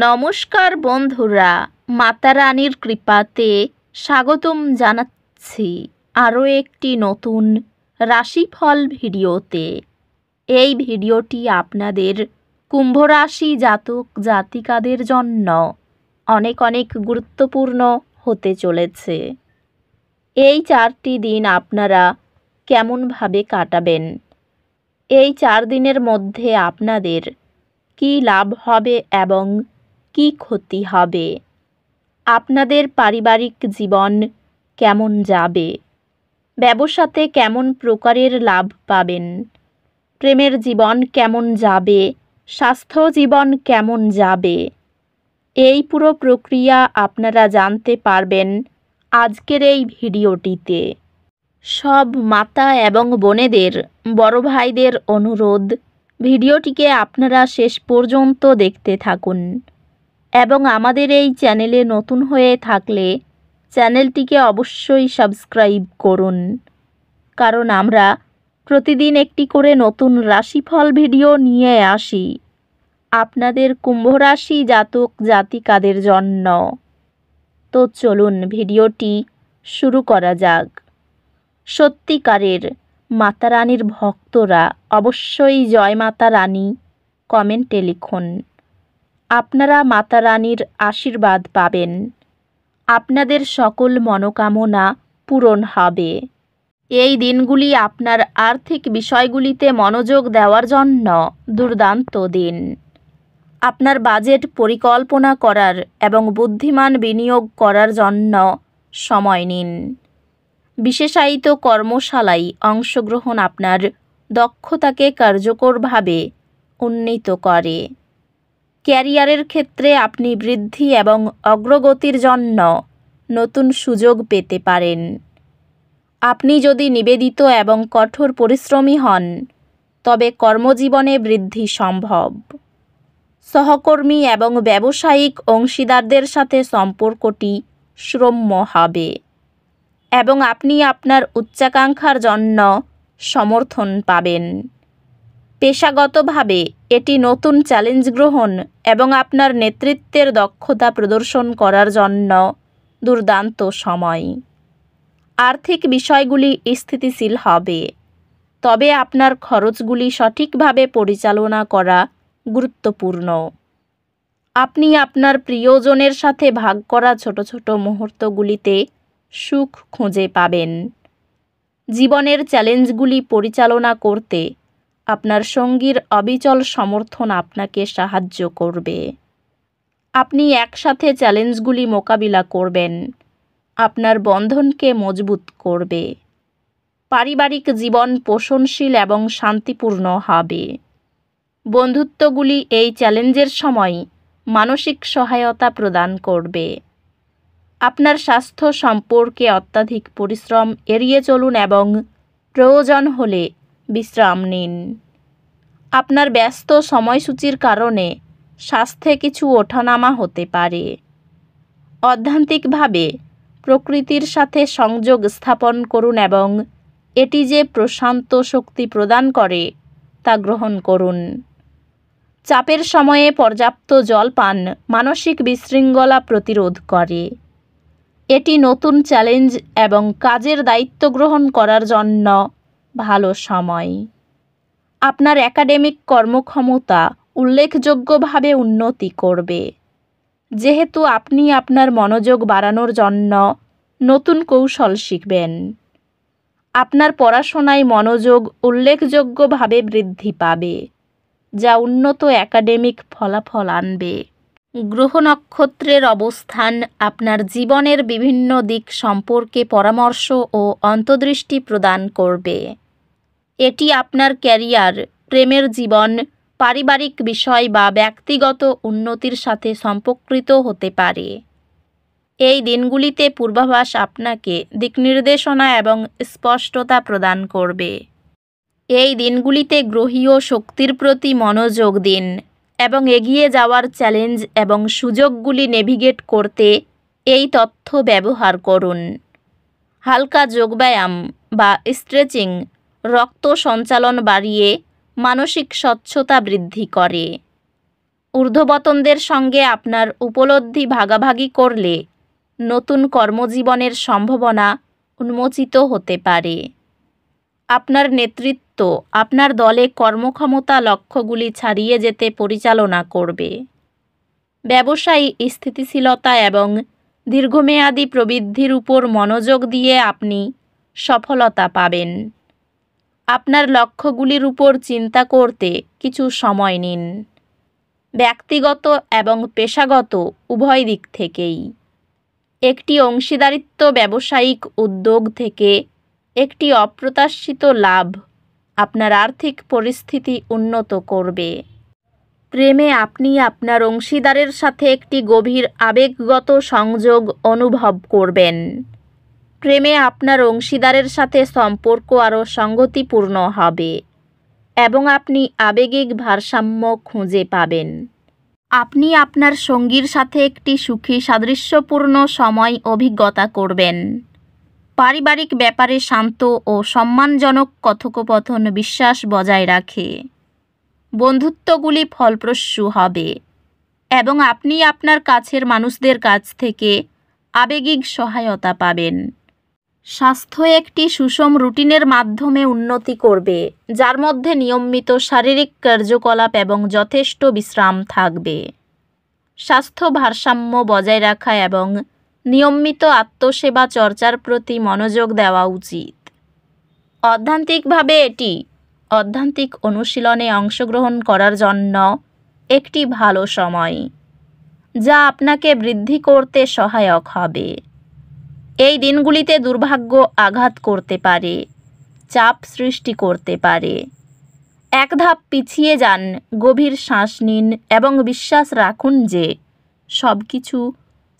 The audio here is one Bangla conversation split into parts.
নমস্কার বন্ধুরা, মাতা রানীর কৃপাতে স্বাগতম জানাচ্ছি আরও একটি নতুন রাশিফল ভিডিওতে। এই ভিডিওটি আপনাদের কুম্ভ রাশি জাতক জাতিকাদের জন্য অনেক অনেক গুরুত্বপূর্ণ হতে চলেছে। এই 4টি দিন আপনারা কেমনভাবে কাটাবেন, এই 4 দিনের মধ্যে আপনাদের কী লাভ হবে এবং কী ক্ষতি হবে, আপনাদের পারিবারিক জীবন কেমন যাবে, ব্যবসাতে কেমন প্রকারের লাভ পাবেন, প্রেমের জীবন কেমন যাবে, স্বাস্থ্য জীবন কেমন যাবে, এই পুরো প্রক্রিয়া আপনারা জানতে পারবেন আজকের এই ভিডিওটিতে। সব মাতা এবং বোনেদের, বড় ভাইদের অনুরোধ, ভিডিওটিকে আপনারা শেষ পর্যন্ত দেখতে থাকুন এবং আমাদের এই চ্যানেলে নতুন হয়ে থাকলে চ্যানেলটিকে অবশ্যই সাবস্ক্রাইব করুন, কারণ আমরা প্রতিদিন একটি করে নতুন রাশিফল ভিডিও নিয়ে আসি আপনাদের কুম্ভ রাশি জাতক জাতিকাদের জন্য। তো চলুন ভিডিওটি শুরু করা যাক। সত্যিকারের মাতা রানীর ভক্তরা অবশ্যই জয় মাতা রানী কমেন্টে লিখুন। আপনারা মাতা রানীর আশীর্বাদ পাবেন, আপনাদের সকল মনোকামনা পূরণ হবে। এই দিনগুলি আপনার আর্থিক বিষয়গুলিতে মনোযোগ দেওয়ার জন্য দুর্দান্ত দিন। আপনার বাজেট পরিকল্পনা করার এবং বুদ্ধিমান বিনিয়োগ করার জন্য সময় নিন। বিশেষায়িত কর্মশালায় অংশগ্রহণ আপনার দক্ষতাকে কার্যকরভাবে উন্নীত করে। ক্যারিয়ারের ক্ষেত্রে আপনি বৃদ্ধি এবং অগ্রগতির জন্য নতুন সুযোগ পেতে পারেন। আপনি যদি নিবেদিত এবং কঠোর পরিশ্রমী হন, তবে কর্মজীবনে বৃদ্ধি সম্ভব। সহকর্মী এবং ব্যবসায়িক অংশীদারদের সাথে সম্পর্কটি শ্রম্য হবে এবং আপনি আপনার উচ্চাকাঙ্ক্ষার জন্য সমর্থন পাবেন। পেশাগতভাবে এটি নতুন চ্যালেঞ্জ গ্রহণ এবং আপনার নেতৃত্বের দক্ষতা প্রদর্শন করার জন্য দুর্দান্ত সময়। আর্থিক বিষয়গুলি স্থিতিশীল হবে, তবে আপনার খরচগুলি সঠিকভাবে পরিচালনা করা গুরুত্বপূর্ণ। আপনি আপনার প্রিয়জনের সাথে ভাগ করা ছোট ছোট মুহূর্তগুলিতে সুখ খুঁজে পাবেন। জীবনের চ্যালেঞ্জগুলি পরিচালনা করতে আপনার সঙ্গীর অবিচল সমর্থন আপনাকে সাহায্য করবে। আপনি একসাথে চ্যালেঞ্জগুলি মোকাবিলা করবেন, আপনার বন্ধনকে মজবুত করবে। পারিবারিক জীবন পোষণশীল এবং শান্তিপূর্ণ হবে। বন্ধুত্বগুলি এই চ্যালেঞ্জের সময় মানসিক সহায়তা প্রদান করবে। আপনার স্বাস্থ্য সম্পর্কে অত্যাধিক পরিশ্রম এড়িয়ে চলুন এবং প্রয়োজন হলে বিশ্রাম নিন। আপনার ব্যস্ত সময়সূচির কারণে স্বাস্থ্যে কিছু ওঠানামা হতে পারে। অধ্যাত্মিকভাবে প্রকৃতির সাথে সংযোগ স্থাপন করুন এবং এটি যে প্রশান্ত শক্তি প্রদান করে তা গ্রহণ করুন। চাপের সময়ে পর্যাপ্ত জল পান মানসিক বিশৃঙ্খলা প্রতিরোধ করে। এটি নতুন চ্যালেঞ্জ এবং কাজের দায়িত্ব গ্রহণ করার জন্য ভালো সময়। আপনার একাডেমিক কর্মক্ষমতা উল্লেখযোগ্যভাবে উন্নতি করবে, যেহেতু আপনি আপনার মনোযোগ বাড়ানোর জন্য নতুন কৌশল শিখবেন। আপনার পড়াশোনায় মনোযোগ উল্লেখযোগ্যভাবে বৃদ্ধি পাবে, যা উন্নত একাডেমিক ফলাফল আনবে। গ্রহ নক্ষত্রের অবস্থান আপনার জীবনের বিভিন্ন দিক সম্পর্কে পরামর্শ ও অন্তর্দৃষ্টি প্রদান করবে। এটি আপনার ক্যারিয়ার, প্রেমের জীবন, পারিবারিক বিষয় বা ব্যক্তিগত উন্নতির সাথে সম্পর্কিত হতে পারে। এই দিনগুলিতে পূর্বাভাস আপনাকে দিকনির্দেশনা এবং স্পষ্টতা প্রদান করবে। এই দিনগুলিতে গ্রহীয় শক্তির প্রতি মনোযোগ দিন এবং এগিয়ে যাওয়ার চ্যালেঞ্জ এবং সুযোগগুলি নেভিগেট করতে এই তথ্য ব্যবহার করুন। হালকা যোগব্যায়াম বা স্ট্রেচিং রক্ত সঞ্চালন বাড়িয়ে মানসিক স্বচ্ছতা বৃদ্ধি করে। ঊর্ধ্বতনদের সঙ্গে আপনার উপলব্ধি ভাগাভাগি করলে নতুন কর্মজীবনের সম্ভাবনা উন্মোচিত হতে পারে। আপনার নেতৃত্ব আপনার দলে কর্মক্ষমতা লক্ষ্যগুলি ছাড়িয়ে যেতে পরিচালনা করবে। ব্যবসায়ী স্থিতিশীলতা এবং দীর্ঘমেয়াদী প্রবৃদ্ধির উপর মনোযোগ দিয়ে আপনি সফলতা পাবেন। আপনার লক্ষ্যগুলির উপর চিন্তা করতে কিছু সময় নিন, ব্যক্তিগত এবং পেশাগত উভয় দিক থেকেই। একটি অংশীদারিত্ব ব্যবসায়িক উদ্যোগ থেকে একটি অপ্রত্যাশিত লাভ আপনার আর্থিক পরিস্থিতি উন্নত করবে। প্রেমে আপনি আপনার অংশীদারের সাথে একটি গভীর আবেগগত সংযোগ অনুভব করবেন। প্রেমে আপনার অংশীদারের সাথে সম্পর্ক আরও সঙ্গতিপূর্ণ হবে এবং আপনি আবেগিক ভারসাম্য খুঁজে পাবেন। আপনি আপনার সঙ্গীর সাথে একটি সুখী সাদৃশ্যপূর্ণ সময় অভিজ্ঞতা করবেন। পারিবারিক ব্যাপারে শান্ত ও সম্মানজনক কথোপকথন বিশ্বাস বজায় রাখে। বন্ধুত্বগুলি ফলপ্রসূ হবে এবং আপনি আপনার কাছের মানুষদের কাছ থেকে আবেগিক সহায়তা পাবেন। স্বাস্থ্য একটি সুষম রুটিনের মাধ্যমে উন্নতি করবে, যার মধ্যে নিয়মিত শারীরিক কার্যকলাপ এবং যথেষ্ট বিশ্রাম থাকবে। স্বাস্থ্য ভারসাম্য বজায় রাখা এবং নিয়মিত আত্মসেবা চর্চার প্রতি মনোযোগ দেওয়া উচিত। অধ্যাত্মিকভাবে এটি আধ্যাত্মিক অনুশীলনে অংশগ্রহণ করার জন্য একটি ভালো সময়, যা আপনাকে বৃদ্ধি করতে সহায়ক হবে। এই দিনগুলিতে দুর্ভাগ্য আঘাত করতে পারে, চাপ সৃষ্টি করতে পারে। এক ধাপ পিছিয়ে যান, গভীর শ্বাস নিন এবং বিশ্বাস রাখুন যে সব কিছু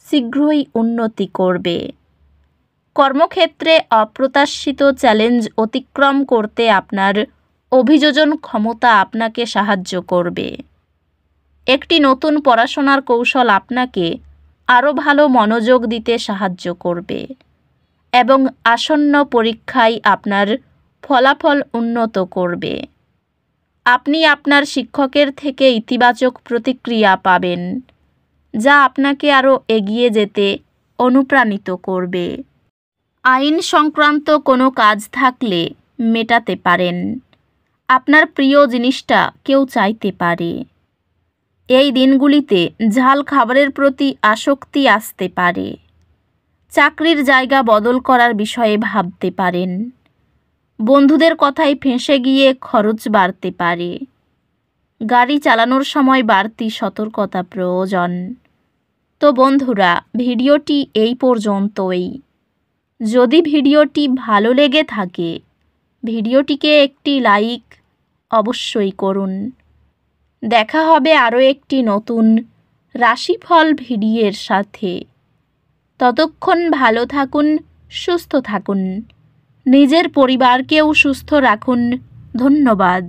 শীঘ্রই উন্নতি করবে। কর্মক্ষেত্রে অপ্রত্যাশিত চ্যালেঞ্জ অতিক্রম করতে আপনার অভিযোজন ক্ষমতা আপনাকে সাহায্য করবে। একটি নতুন পড়াশোনার কৌশল আপনাকে আরও ভালো মনোযোগ দিতে সাহায্য করবে এবং আসন্ন পরীক্ষায় আপনার ফলাফল উন্নত করবে। আপনি আপনার শিক্ষকের থেকে ইতিবাচক প্রতিক্রিয়া পাবেন, যা আপনাকে আরও এগিয়ে যেতে অনুপ্রাণিত করবে। আইন সংক্রান্ত কোনো কাজ থাকলে মেটাতে পারেন। আপনার প্রিয় জিনিসটা কেউ চাইতে পারে। এই দিনগুলিতে ঝাল খাবারের প্রতি আসক্তি আসতে পারে। চাকরির জায়গা বদল করার বিষয়ে ভাবতে পারেন। বন্ধুদের কথায় ফেঁসে গিয়ে খরচ বাড়তে পারে। গাড়ি চালানোর সময় বাড়তি সতর্কতা প্রয়োজন। তো বন্ধুরা, ভিডিওটি এই পর্যন্তই। যদি ভিডিওটি ভালো লেগে থাকে, ভিডিওটিকে একটি লাইক অবশ্যই করুন। দেখা হবে আরও একটি নতুন রাশিফল ভিডিওর সাথে। ততক্ষণ ভালো থাকুন, সুস্থ থাকুন, নিজের পরিবারকেও সুস্থ রাখুন। ধন্যবাদ।